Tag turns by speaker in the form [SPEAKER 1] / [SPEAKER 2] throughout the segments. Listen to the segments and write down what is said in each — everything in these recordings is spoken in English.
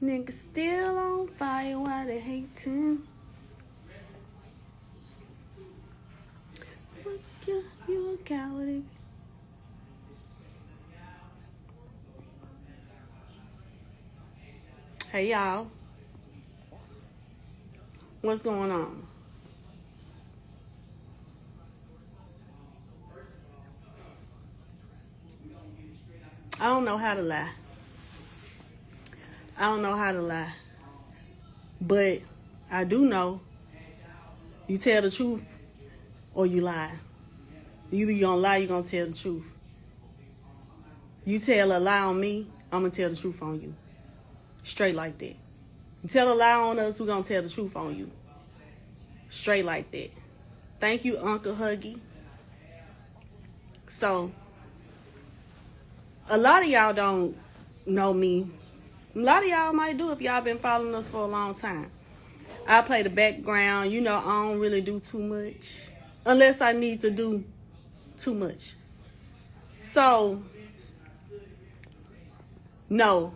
[SPEAKER 1] Niggas still on fire while they hating. You a coward. Hey y'all, what's going on? I don't know how to lie. I don't know how to lie. But I do know you tell the truth or you lie. Either you're going to lie or you're going to tell the truth. You tell a lie on me, I'm going to tell the truth on you. Straight like that. You tell a lie on us, we're going to tell the truth on you. Straight like that. Thank you, Uncle Huggy. So, a lot of y'all don't know me. A lot of y'all might do if y'all been following us for a long time. I play the background. You know, I don't really do too much. Unless I need to do too much. So, no.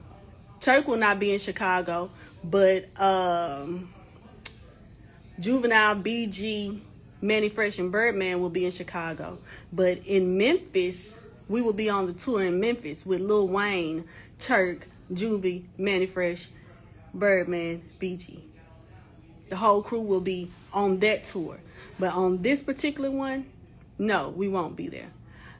[SPEAKER 1] Turk will not be in Chicago. But, Juvenile, BG, Manny Fresh, and Birdman will be in Chicago. But in Memphis, we will be on the tour in Memphis with Lil Wayne, Turk, Juvie, Manny Fresh, Birdman, BG. The whole crew will be on that tour. But on this particular one, no, we won't be there.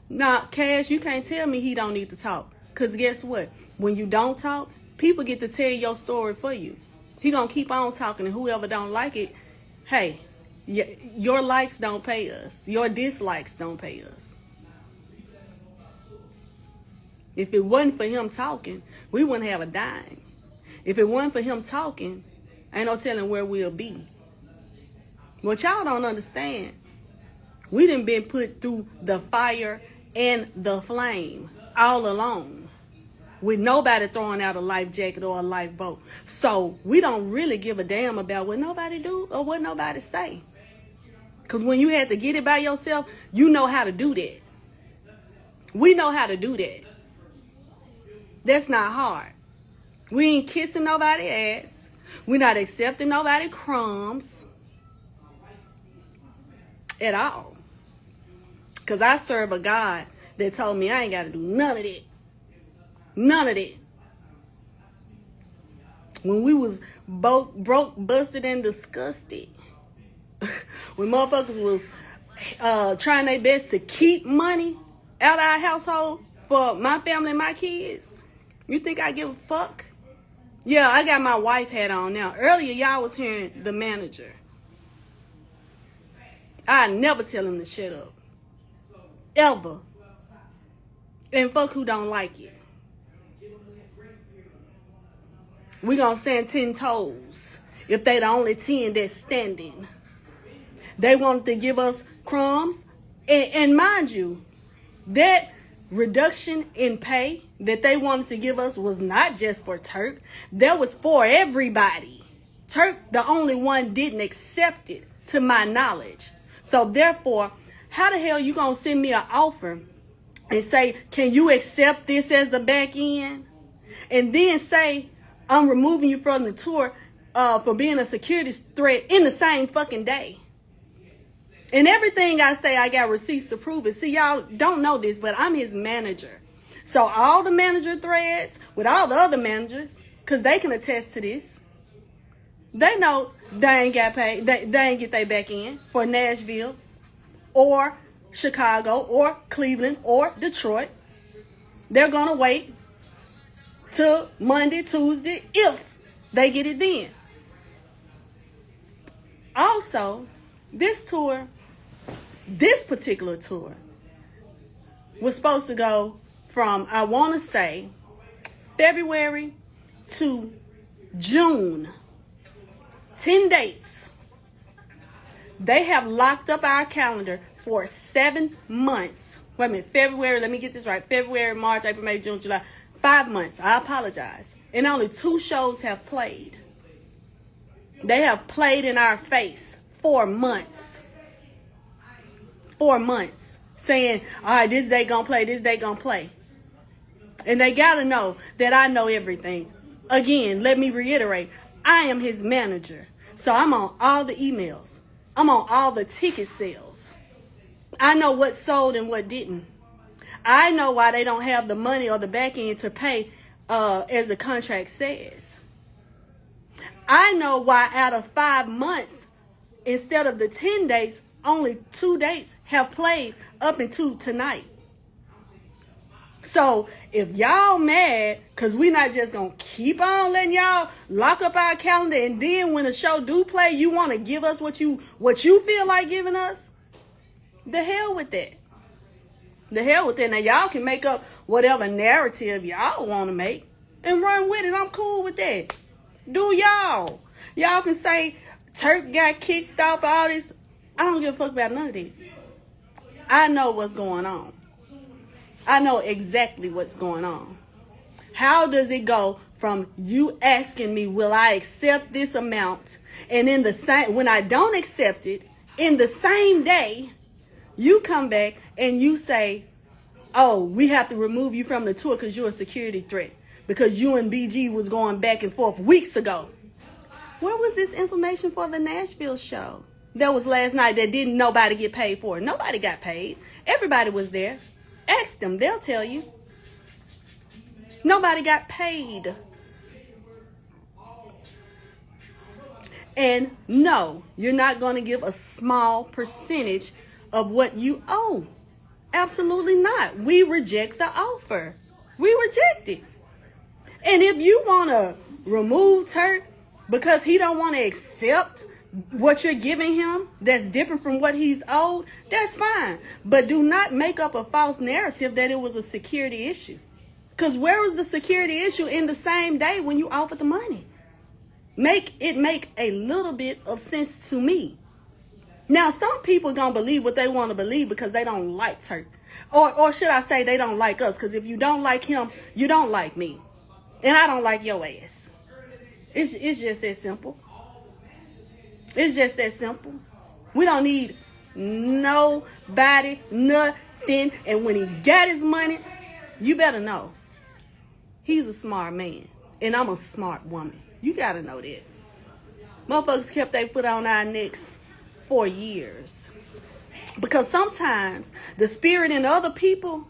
[SPEAKER 1] Now, Cash, you can't tell me he don't need to talk. Because guess what? When you don't talk, people get to tell your story for you. He going to keep on talking, and whoever don't like it, hey, your likes don't pay us. Your dislikes don't pay us. If it wasn't for him talking, we wouldn't have a dime. If it wasn't for him talking, ain't no telling where we'll be. What y'all don't understand, we done been put through the fire and the flame all alone with nobody throwing out a life jacket or a lifeboat. So we don't really give a damn about what nobody do or what nobody say. Because when you had to get it by yourself, you know how to do that. We know how to do that. That's not hard. We ain't kissing nobody's ass. We're not accepting nobody's crumbs at all. Because I serve a God that told me I ain't got to do none of that. None of that. When we was broke, busted, and disgusted, when motherfuckers was trying their best to keep money out of our household for my family and my kids, you think I give a fuck? Yeah, I got my wife hat on now. Earlier, y'all was hearing the manager. I never tell him to shut up. Ever. And fuck who don't like it. We gonna stand 10 toes if they the only 10 that's standing. They wanted to give us crumbs. And mind you, that reduction in pay that they wanted to give us was not just for Turk. That was for everybody. Turk, the only one, didn't accept it, to my knowledge. So therefore, how the hell you gonna send me an offer and say, can you accept this as the back end? And then say, I'm removing you from the tour for being a security threat in the same fucking day. And everything I say, I got receipts to prove it. See, y'all don't know this, but I'm his manager. So all the manager threads with all the other managers, because they can attest to this, they know they ain't got paid. They ain't get their back in for Nashville or Chicago or Cleveland or Detroit. They're going to wait till Monday, Tuesday, if they get it then. Also, this particular tour was supposed to go from, I want to say, February to June. 10 dates. They have locked up our calendar for 7 months. Wait a minute, February, let me get this right. February, March, April, May, June, July. 5 months. I apologize. And only 2 shows have played. They have played in our face 4 months. 4 months. Saying, all right, this day gonna play, this day gonna play. And they gotta know that I know everything. Again, let me reiterate. I am his manager. So I'm on all the emails. I'm on all the ticket sales. I know what sold and what didn't. I know why they don't have the money or the back end to pay as the contract says. I know why out of 5 months, instead of the 10 dates, only 2 dates have played up into tonight. So if y'all mad, because we not just going to keep on letting y'all lock up our calendar, and then when the show do play, you want to give us what you feel like giving us, the hell with that. The hell with that. Now y'all can make up whatever narrative y'all want to make and run with it. I'm cool with that. Do y'all. Y'all can say Turk got kicked off, all this. I don't give a fuck about none of this. I know what's going on. I know exactly what's going on. How does it go from you asking me, will I accept this amount? And in the same, when I don't accept it, in the same day, you come back and you say, oh, we have to remove you from the tour because you're a security threat. Because you and BG was going back and forth weeks ago. Where was this information for the Nashville show? That was last night that didn't nobody get paid for. Nobody got paid. Everybody was there. Ask them. They'll tell you. Nobody got paid. And no, you're not going to give a small percentage of what you owe. Absolutely not. We reject the offer. We reject it. And if you want to remove Turk because he don't want to accept what you're giving him that's different from what he's owed, that's fine. But do not make up a false narrative that it was a security issue. Because where was the security issue in the same day when you offered the money? Make a little bit of sense to me. Now, some people going to believe what they want to believe because they don't like Turk. Or should I say they don't like us? Because if you don't like him, you don't like me. And I don't like your ass. It's just that simple. It's just that simple. We don't need nobody, nothing. And when he got his money, you better know. He's a smart man. And I'm a smart woman. You got to know that. Motherfuckers kept their foot on our necks for years. Because sometimes the spirit in other people,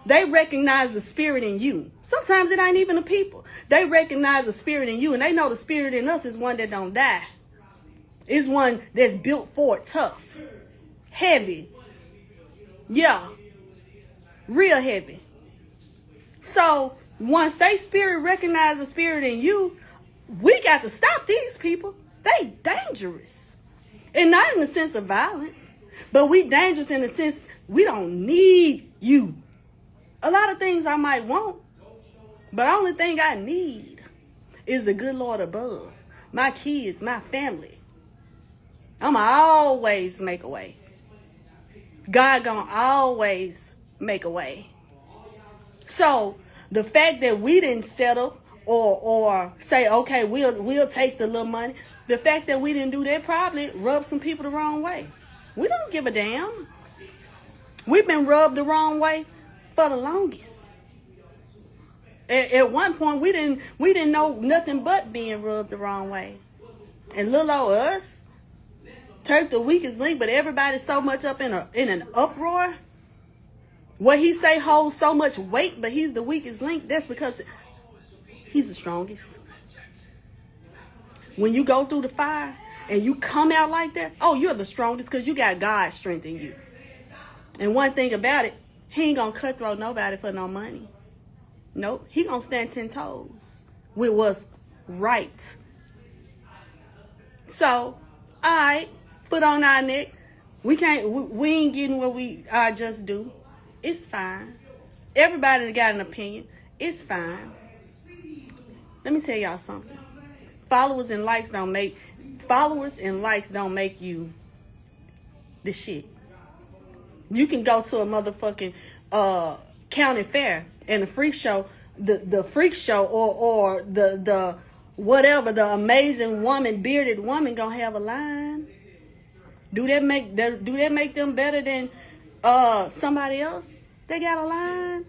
[SPEAKER 1] they recognize the spirit in you. Sometimes it ain't even the people. They recognize the spirit in you. And they know the spirit in us is one that don't die. It's one that's built for it, tough, heavy. Yeah, real heavy. So once they spirit recognize the spirit in you, we got to stop these people. They dangerous. And not in the sense of violence, but we dangerous in the sense we don't need you. A lot of things I might want, but the only thing I need is the good Lord above. My kids, my family. I'ma always make a way. God gonna always make a way. So the fact that we didn't settle or say, okay, we'll take the little money. The fact that we didn't do that probably rubbed some people the wrong way. We don't give a damn. We've been rubbed the wrong way for the longest. At one point, we didn't know nothing but being rubbed the wrong way. And little old us, Turk the weakest link, but everybody's so much up in an uproar. What he say holds so much weight, but he's the weakest link. That's because he's the strongest. When you go through the fire and you come out like that, oh, you're the strongest because you got God's strength in you. And one thing about it, he ain't gonna cutthroat nobody for no money. Nope, he gonna stand 10 toes with what's right. So, all right, foot on our neck. We ain't getting what we just do. It's fine. Everybody got an opinion. It's fine. Let me tell y'all something. Followers and likes don't make you the shit. You can go to a motherfucking county fair and the freak show, the freak show or the whatever, the amazing woman, bearded woman gonna have a line. Do that make them better than somebody else? They got a line.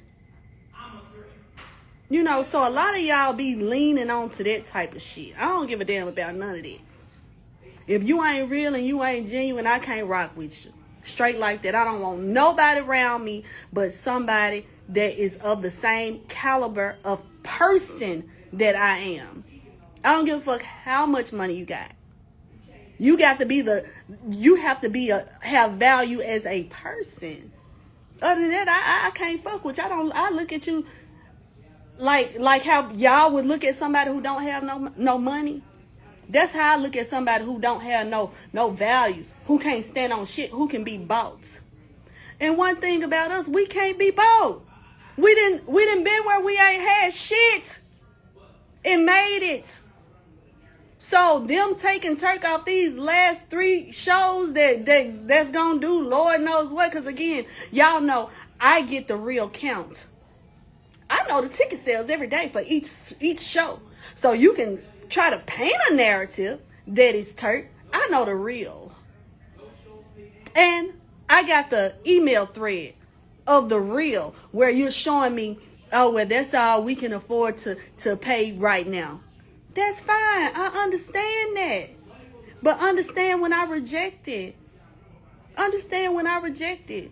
[SPEAKER 1] You know, so a lot of y'all be leaning on to that type of shit. I don't give a damn about none of that. If you ain't real and you ain't genuine, I can't rock with you. Straight like that. I don't want nobody around me but somebody that is of the same caliber of person that I am. I don't give a fuck how much money you got. You got to be have value as a person. Other than that, I can't fuck with you. I look at you like how y'all would look at somebody who don't have no money. That's how I look at somebody who don't have no values, who can't stand on shit, who can be bought. And one thing about us, we can't be bought. We didn't been where we ain't had shit and made it. So them taking Turk off these last 3 shows that's gonna do Lord knows what. Because again, y'all know I get the real count. I know the ticket sales every day for each show. So you can try to paint a narrative that is Turk. I know the real. And I got the email thread of the real where you're showing me, oh, well, that's all we can afford to pay right now. That's fine. I understand that. But understand when I reject it. Understand when I reject it.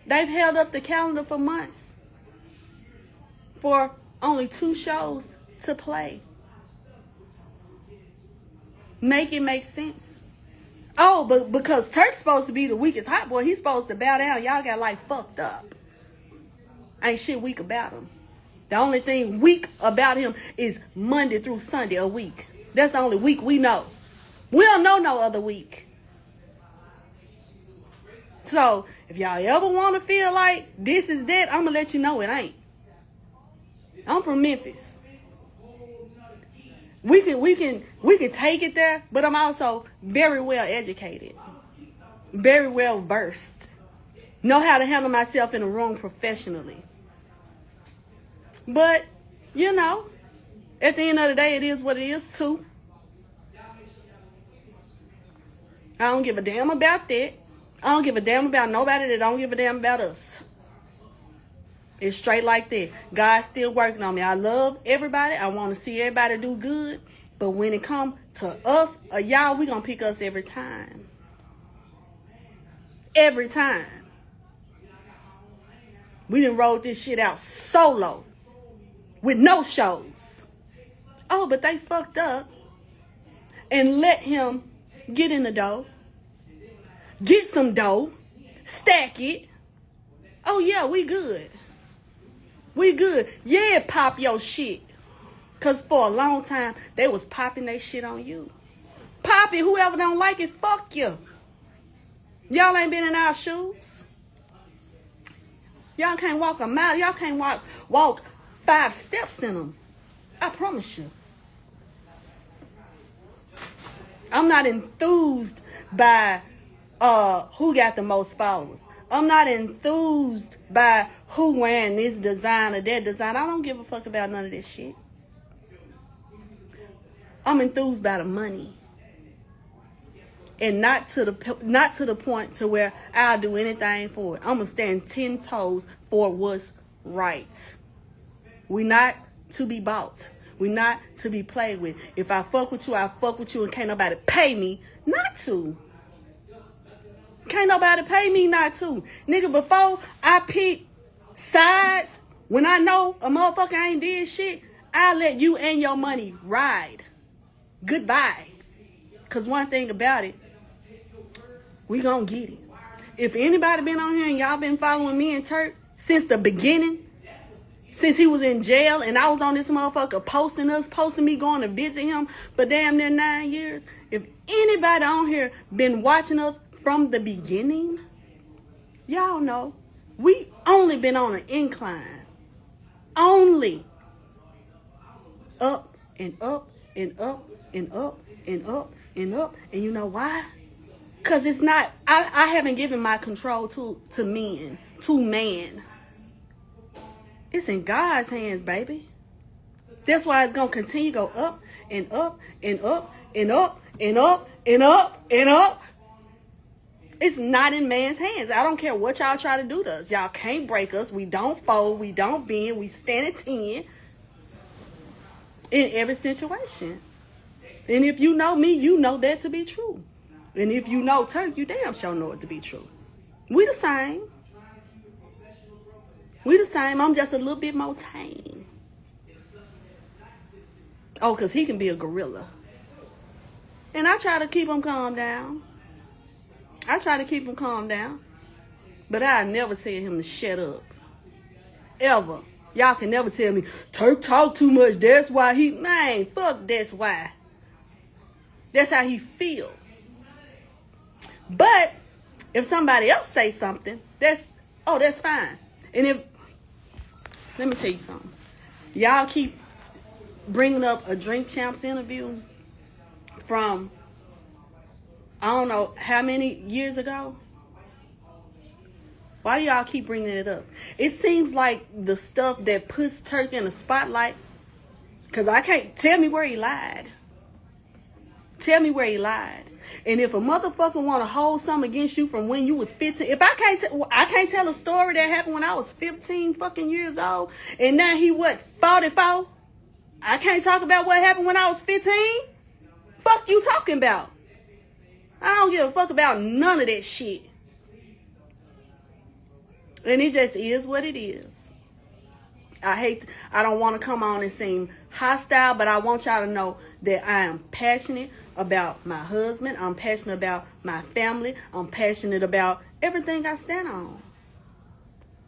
[SPEAKER 1] They've held up the calendar for months for only 2 shows to play. Make it make sense. Oh, but because Turk's supposed to be the weakest hot boy, he's supposed to bow down. Y'all got like fucked up. Ain't shit weak about him. The only thing weak about him is Monday through Sunday a week. That's the only week we know. We don't know no other week. So if y'all ever want to feel like this is that, I'm gonna let you know it ain't. I'm from Memphis. We can take it there, but I'm also very well educated, very well versed, know how to handle myself in the room professionally. But, you know, at the end of the day, it is what it is, too. I don't give a damn about that. I don't give a damn about nobody that don't give a damn about us. It's straight like that. God's still working on me. I love everybody. I want to see everybody do good. But when it comes to us or y'all, we going to pick us every time. Every time. We done rolled this shit out solo. With no shows. Oh, but they fucked up. And let him get in the dough. Get some dough. Stack it. Oh, yeah, we good. We good. Yeah, pop your shit. Because for a long time, they was popping their shit on you. Pop it. Whoever don't like it, fuck you. Y'all ain't been in our shoes. Y'all can't walk a mile. Y'all can't walk 5 steps in them. I promise you. I'm not enthused by who got the most followers. I'm not enthused by who wearing this design or that design. I don't give a fuck about none of this shit. I'm enthused by the money. And not to the point to where I'll do anything for it. I'm going to stand 10 toes for what's right. We not to be bought. We not to be played with. If I fuck with you, I fuck with you, and can't nobody pay me not to. Can't nobody pay me not to. Nigga, before I pick sides, when I know a motherfucker ain't did shit, I let you and your money ride. Goodbye. Because one thing about it, we gonna get it. If anybody been on here and y'all been following me and Turk since the beginning, since he was in jail and I was on this motherfucker posting me going to visit him for damn near 9 years. If anybody on here been watching us from the beginning, y'all know we only been on an incline. Only. Up and up and up and up and up and up. And you know why? Because it's not, I haven't given my control to men, to man. It's in God's hands, baby. That's why it's going to continue to go up and up and up and up and up and up and up. It's not in man's hands. I don't care what y'all try to do to us. Y'all can't break us. We don't fold. We don't bend. We stand at 10 in every situation. And if you know me, you know that to be true. And if you know Turk, you damn sure know it to be true. We the same. We the same. I'm just a little bit more tame. Oh, because he can be a gorilla. And I try to keep him calm down. I try to keep him calm down. But I never tell him to shut up. Ever. Y'all can never tell me, Turk talk too much. That's why he... Man, fuck that's why. That's how he feel. But if somebody else say something, that's fine. And if... Let me tell you something. Y'all keep bringing up a Drink Champs interview from... I don't know how many years ago. Why do y'all keep bringing it up? It seems like the stuff that puts Turk in the spotlight. Because I can't... Tell me where he lied. Tell me where he lied. And if a motherfucker want to hold something against you from when you was 15... If I can't tell a story that happened when I was 15 fucking years old. And now he what? 44? I can't talk about what happened when I was 15? Fuck you talking about? I don't give a fuck about none of that shit. And it just is what it is. I don't want to come on and seem hostile, but I want y'all to know that I am passionate about my husband. I'm passionate about my family. I'm passionate about everything I stand on.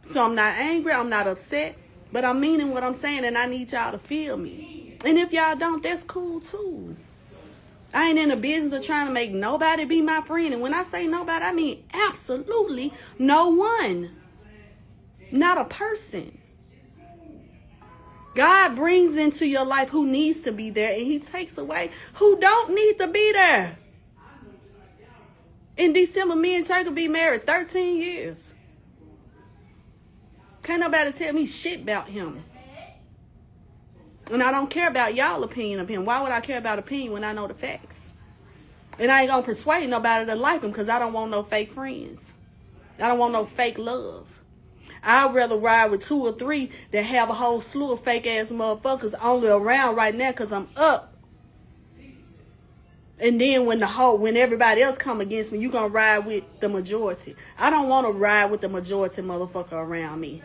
[SPEAKER 1] So I'm not angry. I'm not upset. But I'm meaning what I'm saying, and I need y'all to feel me. And if y'all don't, that's cool too. I ain't in the business of trying to make nobody be my friend. And when I say nobody, I mean absolutely no one. Not a person. God brings into your life who needs to be there, and he takes away who don't need to be there. In December, me and Turk will be married 13 years. Can't nobody tell me shit about him. And I don't care about y'all opinion of him. Why would I care about opinion when I know the facts? And I ain't gonna persuade nobody to like him because I don't want no fake friends. I don't want no fake love. I'd rather ride with 2 or 3 than have a whole slew of fake ass motherfuckers only around right now because I'm up. And then when everybody else come against me, you gonna ride with the majority. I don't want to ride with the majority motherfucker around me.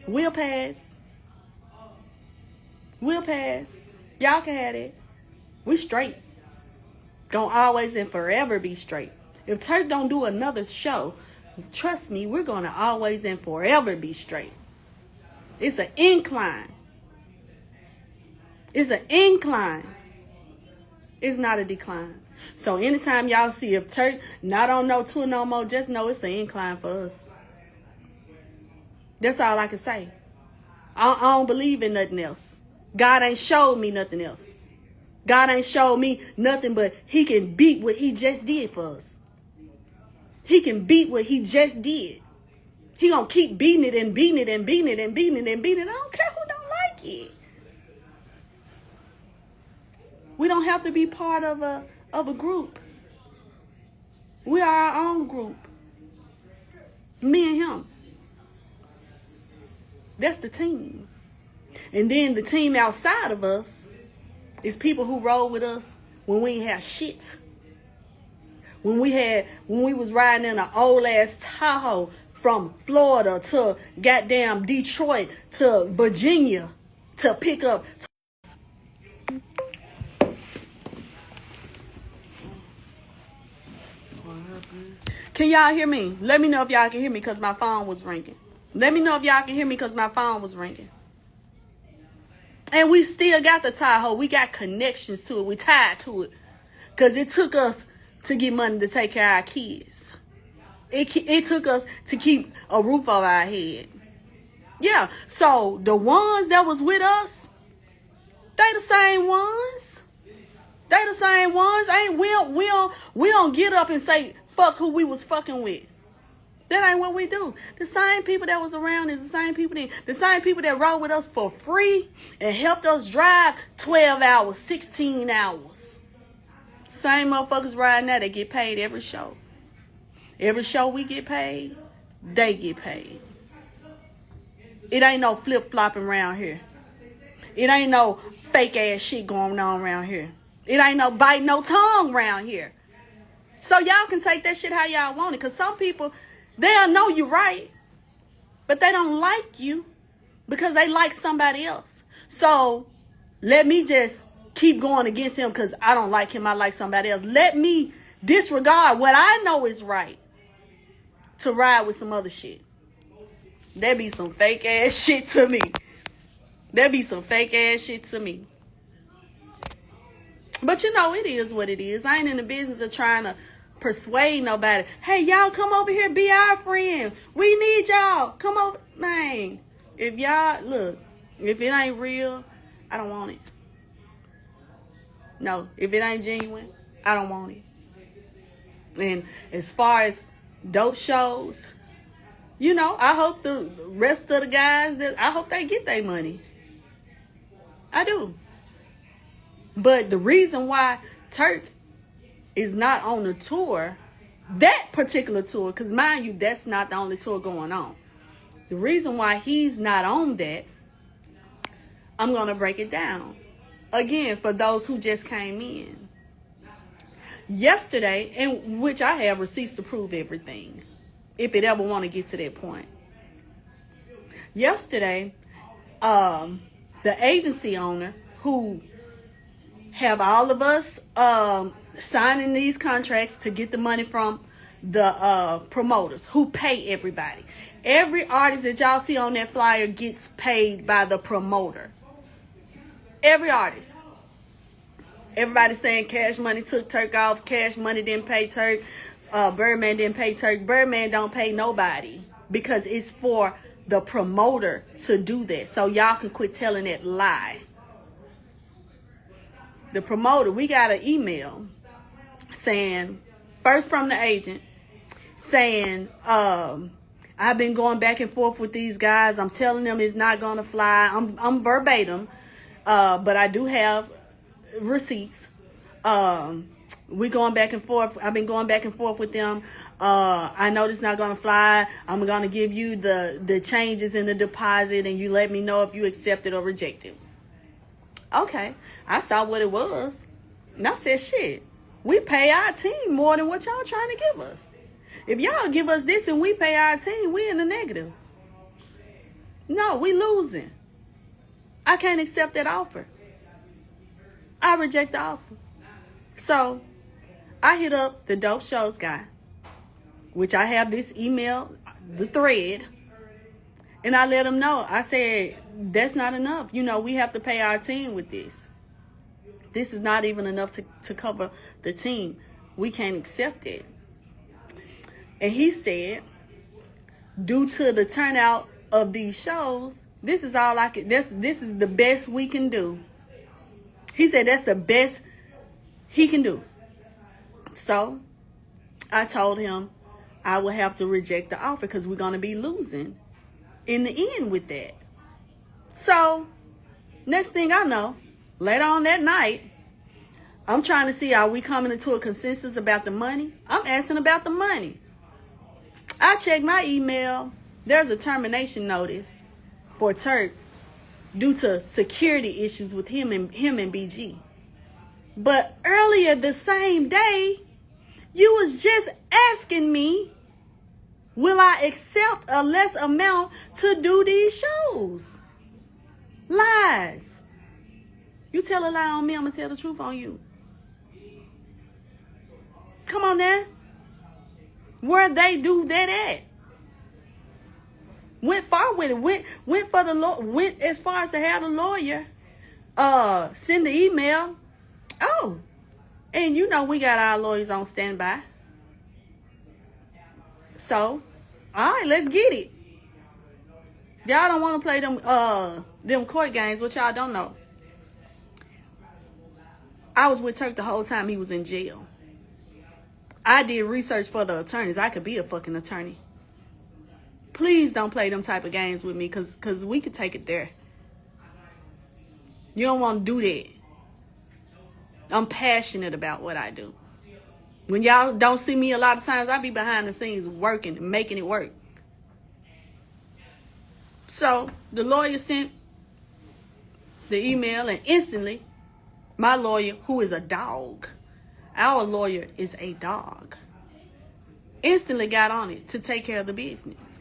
[SPEAKER 1] We'll pass. We'll pass. Y'all can have it. We straight. Gonna always and forever be straight. If Turk don't do another show, trust me, we're gonna always and forever be straight. It's an incline. It's an incline. It's not a decline. So anytime y'all see if Turk not on no tour no more, just know it's an incline for us. That's all I can say. I don't believe in nothing else. God ain't showed me nothing else. God ain't showed me nothing but he can beat what he just did for us. He can beat what he just did. He gonna keep beating it and beating it and beating it and beating it and beating it. I don't care who don't like it. We don't have to be part of a group. We are our own group. Me and him. That's the team. And then the team outside of us is people who roll with us when we ain't have shit. When we was riding in an old ass Tahoe from Florida to goddamn Detroit to Virginia to pick up. Can y'all hear me? Let me know if y'all can hear me because my phone was ringing. Let me know if y'all can hear me because my phone was ringing. And we still got the Tahoe. We got connections to it. We tied to it. Because it took us to get money to take care of our kids. It took us to keep a roof over our head. Yeah. So the ones that was with us, they the same ones. They the same ones. We don't get up and say, fuck who we was fucking with. That ain't what we do. The same people that was around is the same people that rode with us for free and helped us drive 12 hours, 16 hours. Same motherfuckers right now that get paid every show. Every show we get paid, they get paid. It ain't no flip-flopping around here. It ain't no fake ass shit going on around here. It ain't no bite no tongue around here. So y'all can take that shit how y'all want it. Because some people, they'll know you right, but they don't like you because they like somebody else. So let me just keep going against him because I don't like him. I like somebody else. Let me disregard what I know is right to ride with some other shit. That be some fake ass shit to me. That be some fake ass shit to me. But you know, it is what it is. I ain't in the business of trying to persuade nobody. Hey, y'all come over here, be our friend. We need y'all. Come over. Man, if y'all, look, if it ain't real, I don't want it. No, if it ain't genuine, I don't want it. And as far as dope shows, you know, I hope the rest of the guys, I hope they get their money. I do. But the reason why Turk is not on the tour, that particular tour, because mind you, that's not the only tour going on. The reason why he's not on that, I'm going to break it down. Again, for those who just came in. Yesterday, in which I have receipts to prove everything, if it ever want to get to that point. Yesterday, the agency owner who have all of us signing these contracts to get the money from the promoters who pay everybody. Every artist that y'all see on that flyer gets paid by the promoter. Every artist. Everybody saying Cash Money took Turk off. Cash Money didn't pay Turk. Birdman didn't pay Turk. Birdman don't pay nobody because it's for the promoter to do that. So y'all can quit telling that lie. The promoter, we got an email saying, first from the agent, saying, I've been going back and forth with these guys. I'm telling them it's not going to fly. I'm verbatim, but I do have receipts. We going back and forth. I've been going back and forth with them. I know it's not going to fly. I'm going to give you the changes in the deposit, and you let me know if you accept it or reject it. Okay. I saw what it was. And I said, shit, we pay our team more than what y'all trying to give us. If y'all give us this and we pay our team, we in the negative. No, we losing. I can't accept that offer. I reject the offer. So I hit up the Dope Shows guy, which I have this email, the thread, and I let him know. I said, that's not enough. You know, we have to pay our team with this. This is not even enough to cover the team. We can't accept it. And he said, due to the turnout of these shows, this is all I can, this is the best we can do. He said that's the best he can do. So I told him I would have to reject the offer because we're going to be losing in the end with that. So next thing I know, later on that night, I'm trying to see, are we coming into a consensus about the money? I'm asking about the money. I checked my email. There's a termination notice for Turk due to security issues with him and BG. But earlier the same day, you was just asking me, will I accept a less amount to do these shows? Lies. You tell a lie on me, I'm going to tell the truth on you. Come on now. Where they do that at? Went far with it. Went for the law. Went as far as to have the lawyer send the email. Oh, and you know we got our lawyers on standby. So, all right, let's get it. Y'all don't want to play them court games, which y'all don't know. I was with Turk the whole time he was in jail. I did research for the attorneys. I could be a fucking attorney. Please don't play them type of games with me because we could take it there. You don't want to do that. I'm passionate about what I do. When y'all don't see me a lot of times, I be behind the scenes working and making it work. So the lawyer sent the email, and instantly my lawyer, who is a dog, our lawyer is a dog, instantly got on it to take care of the business.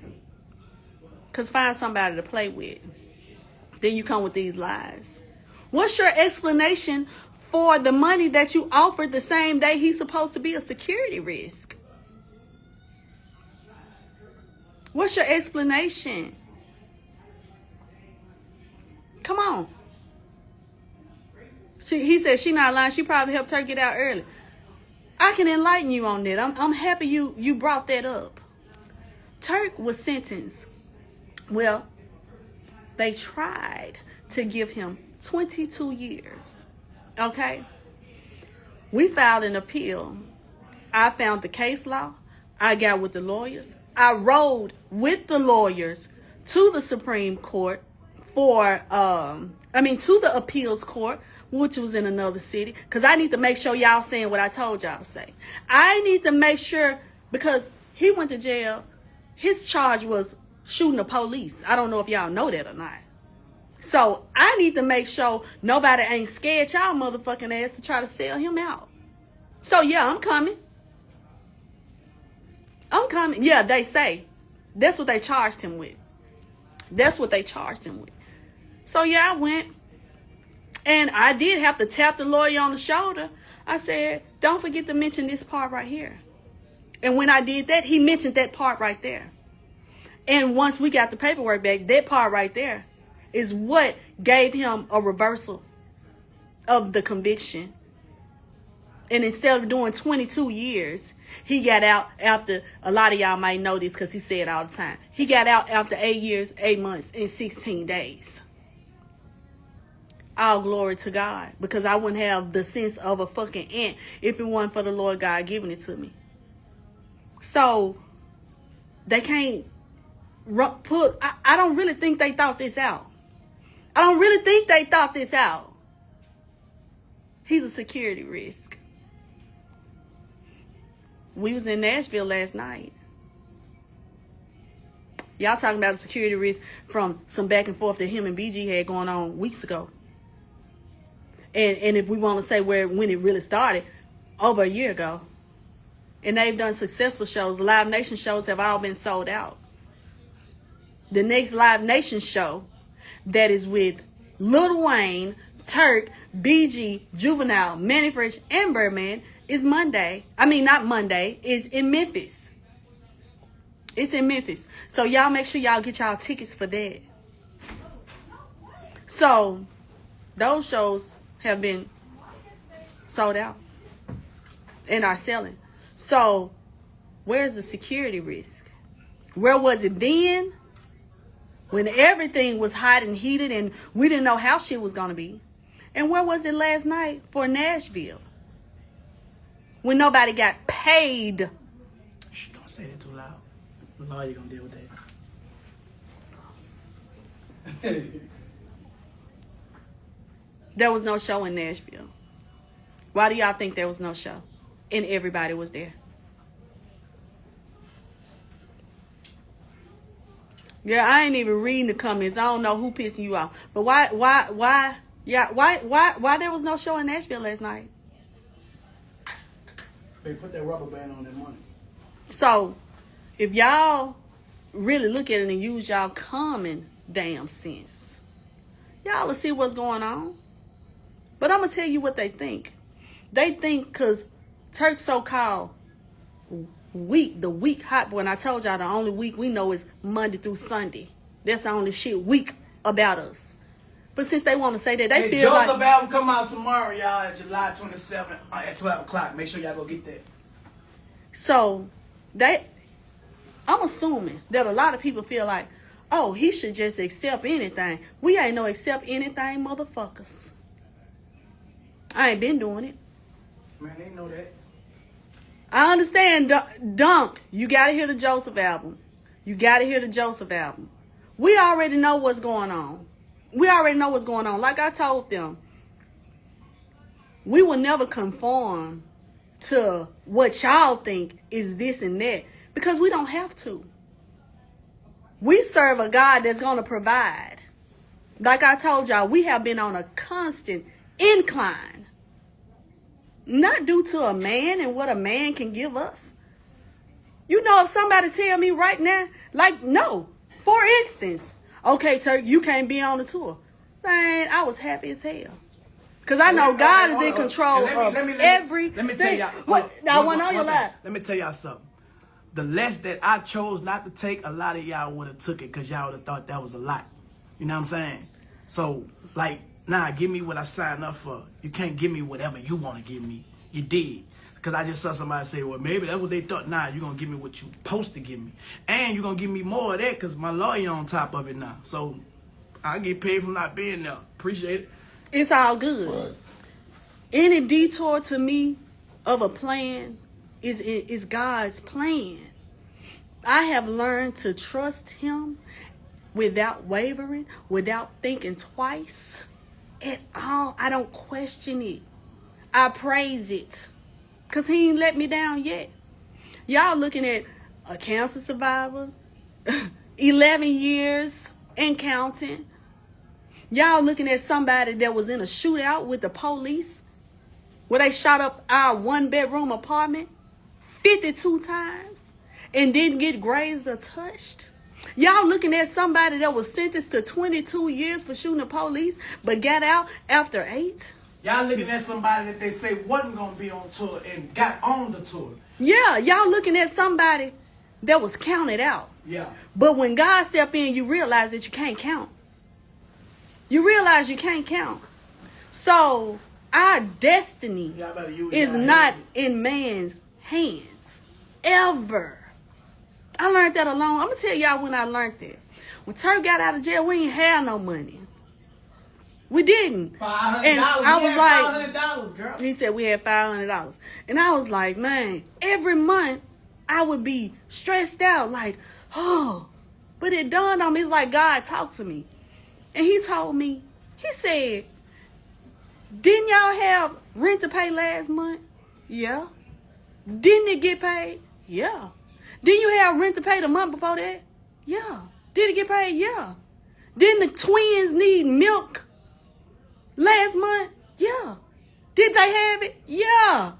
[SPEAKER 1] Because find somebody to play with. Then you come with these lies. What's your explanation for the money that you offered the same day he's supposed to be a security risk? What's your explanation? Come on. He said she not lying. She probably helped her get out early. I can enlighten you on that. I'm happy you brought that up. Turk was sentenced. Well, they tried to give him 22 years. Okay? We filed an appeal. I found the case law. I got with the lawyers. I rode with the lawyers to the Supreme Court to the appeals court, which was in another city, because I need to make sure y'all saying what I told y'all to say. I need to make sure, because he went to jail. His charge was shooting the police. I don't know if y'all know that or not. So I need to make sure nobody ain't scared y'all motherfucking ass to try to sell him out. So yeah, I'm coming. Yeah, they say. That's what they charged him with. So yeah, I went. And I did have to tap the lawyer on the shoulder. I said, don't forget to mention this part right here. And when I did that, he mentioned that part right there. And once we got the paperwork back, that part right there is what gave him a reversal of the conviction. And instead of doing 22 years, he got out after, a lot of y'all might know this because he said it all the time. He got out after 8 years, 8 months, and 16 days. All glory to God, because I wouldn't have the sense of a fucking ant if it wasn't for the Lord God giving it to me. So they can't put, I don't really think they thought this out. He's a security risk. We was in Nashville last night. Y'all talking about a security risk from some back and forth that him and BG had going on weeks ago. And if we want to say when it really started, over a year ago. And they've done successful shows. The Live Nation shows have all been sold out. The next Live Nation show that is with Lil Wayne, Turk, BG, Juvenile, Manny Fresh, and Birdman is Monday. I mean, not Monday. Is in Memphis. It's in Memphis. So y'all make sure y'all get y'all tickets for that. So those shows have been sold out and are selling. So where's the security risk? Where was it then when everything was hot and heated and we didn't know how shit was going to be? And where was it last night for Nashville when nobody got paid?
[SPEAKER 2] Shh, don't say that too loud. The lawyer gonna deal with that.
[SPEAKER 1] There was no show in Nashville. Why do y'all think there was no show? And everybody was there. Yeah, I ain't even reading the comments. I don't know who pissing you off. But why there was no show in Nashville last night?
[SPEAKER 2] They put that rubber band on their money.
[SPEAKER 1] So, if y'all really look at it and use y'all common damn sense, y'all will see what's going on. But I'm going to tell you what they think. They think because Turk's so-called the week hot boy, and I told y'all the only week we know is Monday through Sunday. That's the only shit week about us. But since they want to say that, they feel
[SPEAKER 2] Joseph
[SPEAKER 1] like...
[SPEAKER 2] album come out tomorrow, y'all, at July 27th at 12 o'clock. Make sure y'all go get that.
[SPEAKER 1] So, I'm assuming that a lot of people feel like, oh, he should just accept anything. We ain't no accept anything motherfuckers. I ain't been doing it.
[SPEAKER 2] Man, they know that.
[SPEAKER 1] I understand, Dunk. You got to hear the Joseph album. We already know what's going on. Like I told them, We will never conform to what y'all think is this and that because we don't have to. We serve a God that's going to provide. Like I told y'all, we have been on a constant incline. Not due to a man and what a man can give us. You know, if somebody tell me right now, like, no, for instance, okay, Turk, you can't be on the tour. Man, I was happy as hell. Because I know God is in control of everything.
[SPEAKER 2] Let me tell y'all.
[SPEAKER 1] What? Now, I want to know your life.
[SPEAKER 2] Let me tell y'all something. The less that I chose not to take, a lot of y'all would have took it because y'all would have thought that was a lot. You know what I'm saying? So, like, nah, give me what I signed up for. You can't give me whatever you want to give me. You did. Because I just saw somebody say, well, maybe that's what they thought. Nah, you're going to give me what you're supposed to give me. And you're going to give me more of that because my lawyer on top of it now. So, I get paid for not being there. Appreciate it.
[SPEAKER 1] It's all good. Right. Any detour to me of a plan is God's plan. I have learned to trust him without wavering, without thinking twice at all. I don't question it. I praise it because he ain't let me down yet. Y'all looking at a cancer survivor, 11 years and counting. Y'all looking at somebody that was in a shootout with the police where they shot up our 1-bedroom apartment 52 times and didn't get grazed or touched. Y'all looking at somebody that was sentenced to 22 years for shooting the police but got out after 8.
[SPEAKER 2] Y'all looking at somebody that they say wasn't going to be on tour and got on the tour.
[SPEAKER 1] Yeah, y'all looking at somebody that was counted out.
[SPEAKER 2] Yeah.
[SPEAKER 1] But when God step in, you realize that you can't count. You realize you can't count. So our destiny is not in man's hands. Ever. I learned that alone. I'm going to tell y'all when I learned that. When Turk got out of jail, we ain't had no money. We didn't.
[SPEAKER 2] $500.
[SPEAKER 1] And I was like,
[SPEAKER 2] $500, girl.
[SPEAKER 1] He said we had $500. And I was like, man, every month I would be stressed out like, oh. But it dawned on me, it's like God talked to me. And he told me, he said, didn't y'all have rent to pay last month? Yeah. Didn't it get paid? Yeah. Didn't you have rent to pay the month before that? Yeah. Did it get paid? Yeah. Didn't the twins need milk last month? Yeah. Did they have it? Yeah.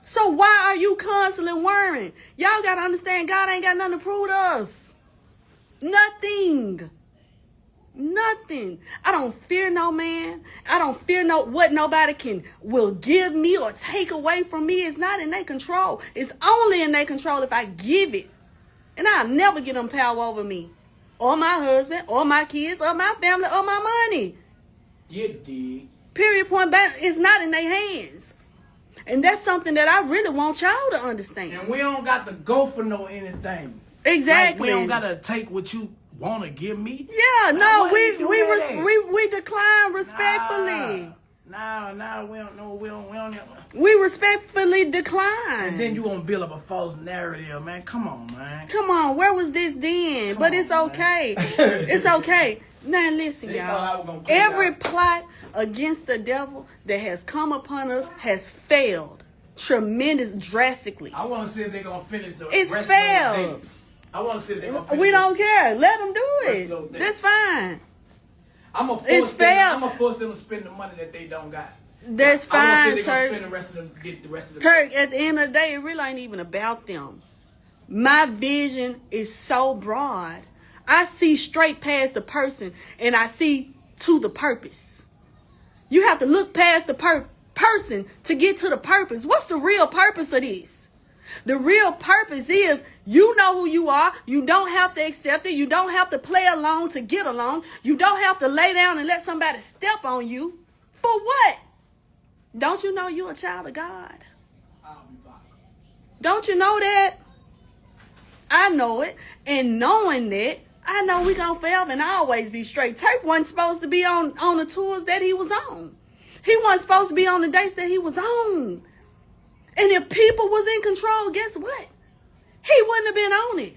[SPEAKER 1] So why are you constantly worrying? Y'all got to understand God ain't got nothing to prove to us. Nothing. Nothing. I don't fear no man. I don't fear what nobody will give me or take away from me. It's not in their control. It's only in their control if I give it. And I'll never get them power over me. Or my husband, or my kids, or my family, or my money.
[SPEAKER 2] You did.
[SPEAKER 1] Period, point blank. It's not in their hands. And that's something that I really want y'all to understand.
[SPEAKER 2] And we don't got to go for no anything.
[SPEAKER 1] Exactly.
[SPEAKER 2] Like, we don't got to take what you want to give me.
[SPEAKER 1] Yeah, no, we decline respectfully.
[SPEAKER 2] Nah, we don't know. We don't.
[SPEAKER 1] We respectfully decline.
[SPEAKER 2] And then you gonna build up a false narrative, man. Come on, man.
[SPEAKER 1] Come on, where was this then? But it's okay. It's okay. Now listen, y'all. Every plot against the devil that has come upon us has failed drastically.
[SPEAKER 2] I want to see if they're gonna finish the
[SPEAKER 1] it's
[SPEAKER 2] rest
[SPEAKER 1] failed.
[SPEAKER 2] of the dates. I want to see if they're gonna finish.
[SPEAKER 1] We don't care. Let them do it. That's fine.
[SPEAKER 2] I'm gonna force them to spend the money that they don't got.
[SPEAKER 1] That's fine,
[SPEAKER 2] I want to see
[SPEAKER 1] Turk.
[SPEAKER 2] spend the rest of them, get the rest of the
[SPEAKER 1] Turk, at the end of the day, it really ain't even about them. My vision is so broad. I see straight past the person and I see to the purpose. You have to look past the person to get to the purpose. What's the real purpose of this? The real purpose is you know who you are. You don't have to accept it. You don't have to play along to get along. You don't have to lay down and let somebody step on you. For what? Don't you know you're a child of God? Don't you know that? I know it. And knowing that, I know we gonna forever and always be straight. Turk wasn't supposed to be on the tours that he was on. He wasn't supposed to be on the dates that he was on. And if people was in control, guess what? He wouldn't have been on it.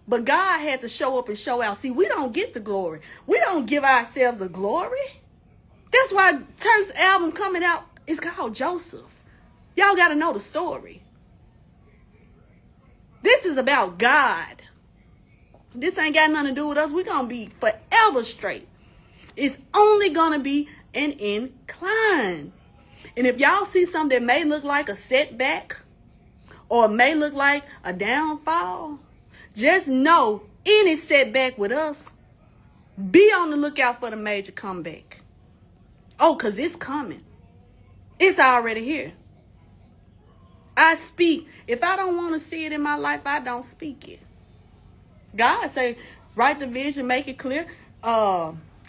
[SPEAKER 1] But God had to show up and show out. See, we don't get the glory. We don't give ourselves a glory. That's why Turk's album coming out It's called Joseph. Y'all got to know the story. This is about God. This ain't got nothing to do with us. We're going to be forever straight. It's only going to be an incline. And if y'all see something that may look like a setback or may look like a downfall, just know any setback with us, be on the lookout for the major comeback. Oh, because it's coming. It's already here. I speak. If I don't want to see it in my life, I don't speak it. God say, write the vision, make it clear,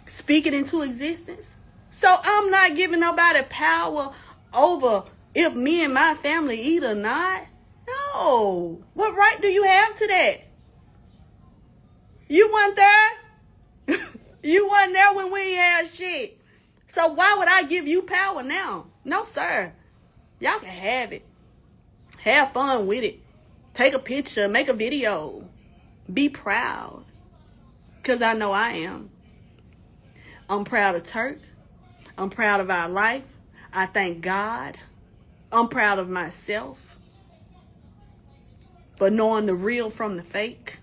[SPEAKER 1] speak it into existence. So I'm not giving nobody power over if me and my family eat or not. No. What right do you have to that? You weren't there. You wasn't there when we had shit. So why would I give you power now? No, sir. Y'all can have it. Have fun with it. Take a picture. Make a video. Be proud. Because I know I am. I'm proud of Turk. I'm proud of our life. I thank God. I'm proud of myself for knowing the real from the fake.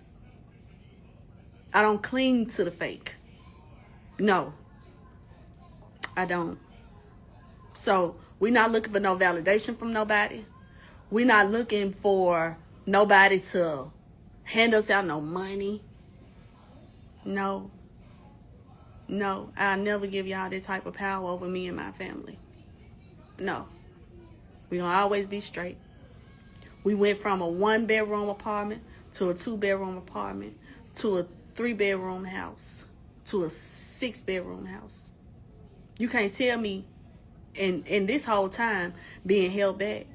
[SPEAKER 1] I don't cling to the fake. No, I don't. So we're not looking for no validation from nobody. We're not looking for nobody to hand us out no money. No. No, I'll never give y'all this type of power over me and my family. No. We're going to always be straight. We went from a 1-bedroom apartment to a 2-bedroom apartment to a 3-bedroom house to a 6-bedroom house. You can't tell me in this whole time being held back.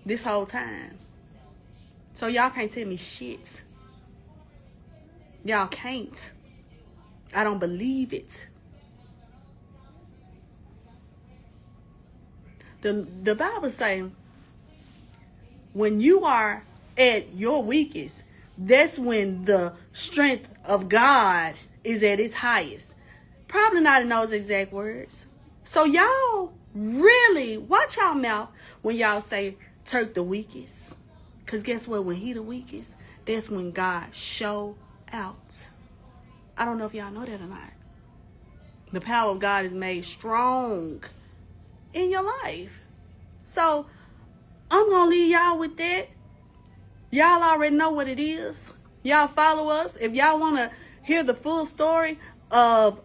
[SPEAKER 1] This whole time. So y'all can't tell me shit. Y'all can't. I don't believe it. The Bible says when you are at your weakest, that's when the strength of God is at its highest. Probably not in those exact words. So y'all really watch y'all mouth when y'all say Turk the weakest. Because guess what? When he the weakest, that's when God show out. I don't know if y'all know that or not. The power of God is made strong in your life. So I'm going to leave y'all with that. Y'all already know what it is. Y'all follow us. If y'all want to hear the full story of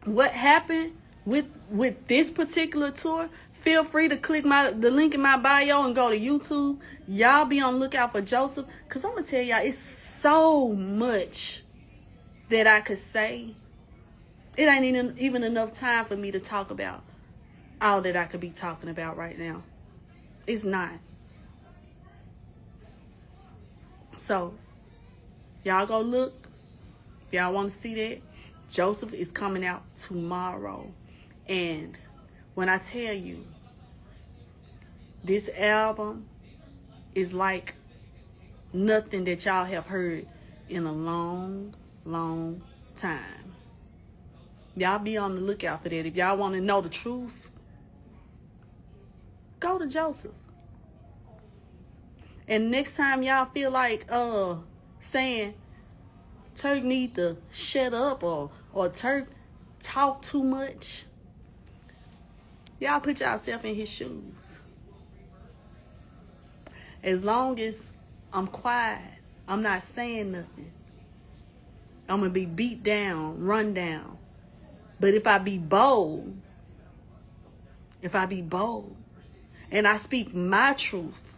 [SPEAKER 1] what happened with this particular tour, feel free to click the link in my bio and go to YouTube. Y'all be on the lookout for Joseph. Because I'm going to tell y'all, it's so much that I could say. It ain't even enough time for me to talk about all that I could be talking about right now. It's not. So, y'all go look. If y'all want to see that, Joseph is coming out tomorrow. And when I tell you, this album is like nothing that y'all have heard in a long, long time. Y'all be on the lookout for that. If y'all want to know the truth, go to Joseph. And next time y'all feel like saying Turk need to shut up or Turk talk too much, y'all put yourself in his shoes. As long as I'm quiet, I'm not saying nothing, I'm going to be beat down, run down. But if I be bold, and I speak my truth,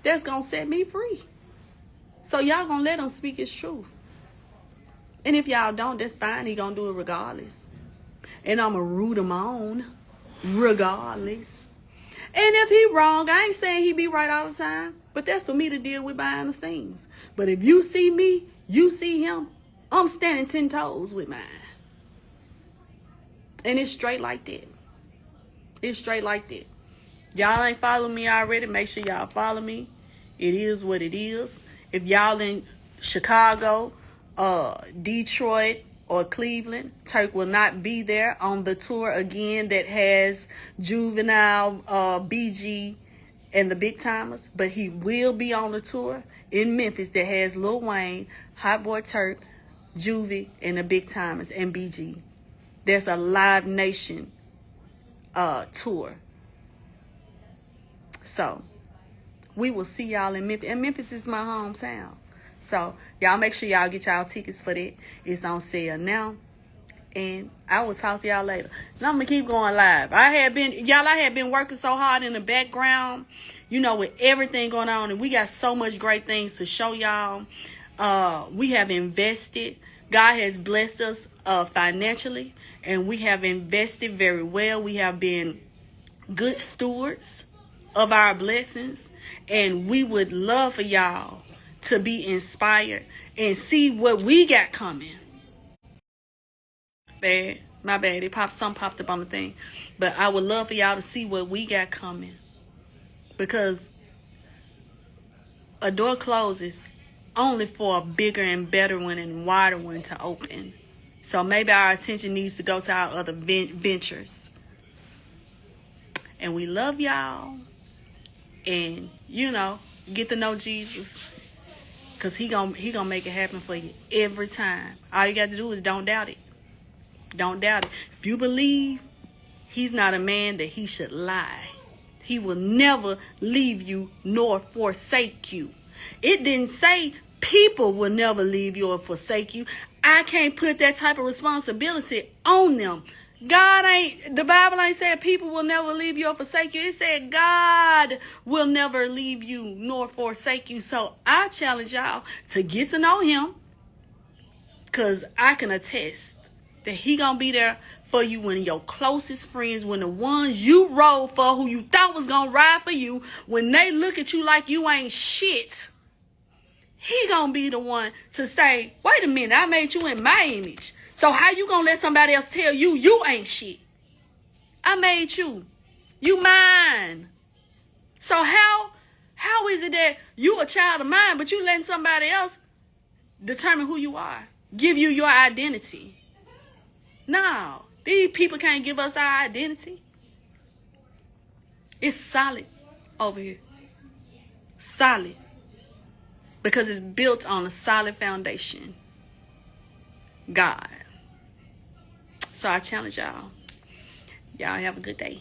[SPEAKER 1] that's going to set me free. So y'all going to let him speak his truth. And if y'all don't, that's fine. He going to do it regardless. And I'm going to root him on regardless. And if he wrong, I ain't saying he be right all the time. But that's for me to deal with behind the scenes. But if you see me, you see him, I'm standing 10 toes with mine. And it's straight like that. It's straight like that. Y'all ain't following me already, make sure y'all follow me. It is what it is. If y'all in Chicago, Detroit, or Cleveland. Turk will not be there on the tour again that has Juvenile, BG, and the Big Timers, but he will be on the tour in Memphis that has Lil Wayne, Hot Boy Turk, Juvie, and the Big Timers, and BG. There's a Live Nation tour. So we will see y'all in Memphis. And Memphis is my hometown. So y'all make sure y'all get y'all tickets for that. It's on sale now. And I will talk to y'all later. And I'm gonna keep going live. I had been working so hard in the background, you know, with everything going on, and we got so much great things to show y'all. We have invested. God has blessed us financially, and we have invested very well. We have been good stewards of our blessings, and we would love for y'all to be inspired and see what we got coming. My bad. Something popped up on the thing. But I would love for y'all to see what we got coming. Because a door closes only for a bigger and better one and wider one to open. So maybe our attention needs to go to our other ventures. And we love y'all. And, you know, get to know Jesus. Because he gonna make it happen for you every time. All you got to do is don't doubt it. Don't doubt it. If you believe, he's not a man that he should lie. He will never leave you nor forsake you. It didn't say people will never leave you or forsake you. I can't put that type of responsibility on them. The Bible ain't said people will never leave you or forsake you. It said God will never leave you nor forsake you. So I challenge y'all to get to know him, because I can attest that he gonna be there for you when your closest friends, when the ones you rode for, who you thought was gonna ride for you, when they look at you like you ain't shit, he gonna be the one to say, wait a minute, I made you in my image. So how you gonna let somebody else tell you you ain't shit? I made you. You mine. So how is it that you a child of mine, but you letting somebody else determine who you are, give you your identity? No, these people can't give us our identity. It's solid over here. Solid. Because it's built on a solid foundation. God. So I challenge y'all. Y'all have a good day.